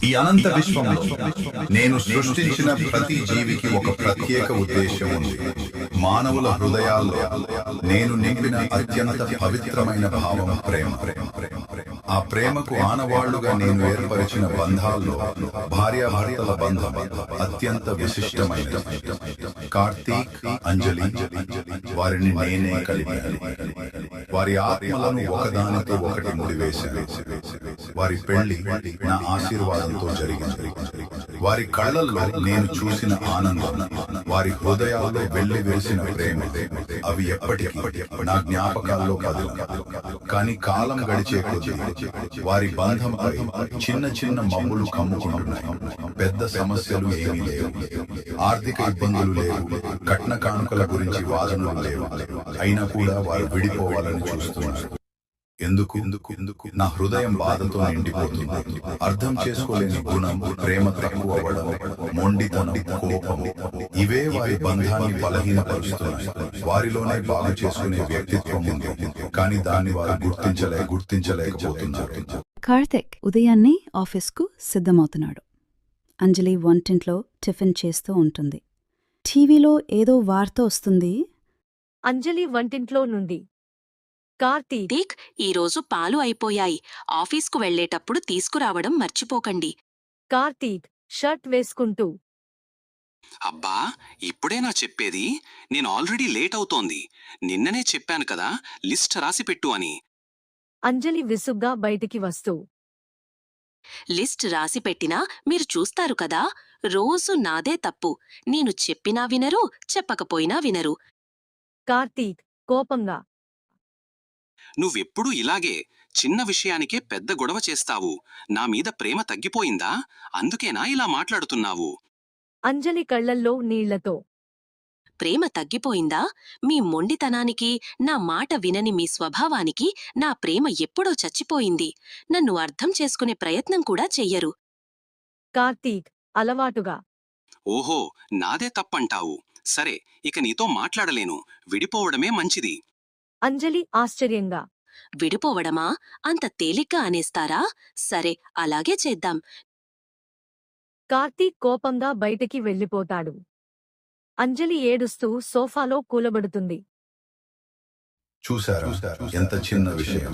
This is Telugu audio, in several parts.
ఈ అనంత విశ్వంలో నేను సృష్టించిన ప్రతి జీవికి ఒక ప్రత్యేక ఉద్దేశం ఉంది. మానవుల హృదయాల్లో నేను నింపిన అత్యంత పవిత్రమైన భావం ప్రేమ. ఆ ప్రేమకు ఆనవాళ్లుగా నేను ఏర్పరిచిన బంధాల్లో భార్యాభర్తల బంధం అత్యంత విశిష్టమైనది. కార్తీక్, అంజలి వారిని నేనే కలిపాను. వారి ఆత్మలను ఒకదానితో ఒకటి ముడివేశాను. వారి పెళ్లి నా ఆశీర్వాదంతో జరిగింది. వారి కళ్ళల్లో నేను చూసిన ఆనందం, వారి హృదయాల్లో వెళ్లి విరిసిన ప్రేమ, అవి ఎప్పటికీ నా జ్ఞాపకాల్లో కదలు. కానీ కాలం గడిచే కొద్దీ వారి బంధంపై చిన్న చిన్న మబ్బులు కమ్ముకుంటున్నాయి. పెద్ద సమస్యలు ఏమీ లేవు, ఆర్థిక ఇబ్బందులు లేవు, కట్న కానుకల గురించి వాదనలు లేవు. అయినా కూడా వారు విడిపోవాలని చూస్తున్నారు. ఎందుకు? నా హృదయం బాధతో నిండిపోతుంది. అర్థం చేసుకోలేని గుణం, ప్రేమ తక్కువ అవ్వడం, మొండితనం, కోపం, ఇవే వారి బంధాన్ని బలహీనపరుస్తున్నాయి. వారిలోనే బాగు చేసుకునే వ్యక్తిత్వం ఉంది, కానీ దాన్ని వారు గుర్తించలేకపోతున్నారు. కార్తిక్ ఉదయాన్నే ఆఫీస్కు సిద్ధమవుతున్నాడు. అంజలి వంటింట్లో టిఫిన్ చేస్తూ ఉంటుంది. టీవీలో ఏదో వార్త వస్తుంది. అంజలి వంటింట్లో నుండి, కార్తీక్, ఈరోజు పాలు అయిపోయాయి, ఆఫీస్కు వెళ్లేటప్పుడు తీసుకురావడం మర్చిపోకండి. కార్తీక్ షర్ట్ వేసుకుంటూ, అబ్బా, ఇప్పుడేనా చెప్పేది? నేను ఆల్రెడీ లేట్ అవుతోంది. నిన్ననే చెప్పాను కదా లిస్ట్ రాసిపెట్టు అని. అంజలి విసుగ్గా బయటికి వస్తూ, లిస్ట్ రాసిపెట్టినా మీరు చూస్తారు కదా, రోజు నాదే తప్పు. నేను చెప్పినా వినరు, చెప్పకపోయినా వినరు. కార్తీక్ కోపంగా, నువ్వెప్పుడూ ఇలాగే చిన్న విషయానికే పెద్ద గొడవ చేస్తావు. నా మీద ప్రేమ తగ్గిపోయిందా? అందుకేనా ఇలా మాట్లాడుతున్నావు? అంజలి కళ్లల్లో నీళ్లతో, ప్రేమ తగ్గిపోయిందా? మీ మొండితనానికి, నా మాట వినని మీ స్వభావానికి నా ప్రేమ ఎప్పుడో చచ్చిపోయింది. నన్ను అర్థం చేసుకునే ప్రయత్నం కూడా చెయ్యరు. కార్తీక్ అలవాటుగా, ఓహో, నాదే తప్పంటావు. సరే, ఇక నీతో మాట్లాడలేను. విడిపోవడమే మంచిది. అంజలి ఆశ్చర్యంగా, విడిపోవడమా? అంత తేలిగ్గా అనేస్తారా? సరే, అలాగే చేద్దాం. కార్తీక్ కోపంగా బయటికి వెళ్ళిపోతాడు. అంజలి ఏడుస్తూ సోఫాలో కూలబడుతుంది. చూశారా, ఎంత చిన్న విషయం,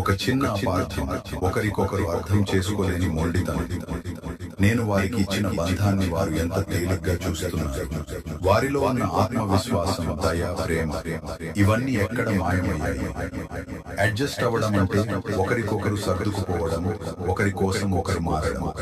ఒక చిన్న అపార్థం, ఒకరికొకరు అర్థం చేసుకోలేని మొండితనం. నేను వారికి ఇచ్చిన బంధాన్ని వారు ఎంత తేలిగ్గా చూస్తున్నారు. వారిలో ఉన్న ఆత్మవిశ్వాసం, దయ, ప్రేమ, ఇవన్నీ ఎక్కడ మాయమయ్యాయి? అడ్జస్ట్ అవ్వడం అంటే ఒకరికొకరు సర్దుకుపోవడం, ఒకరి కోసం ఒకరు మారడం.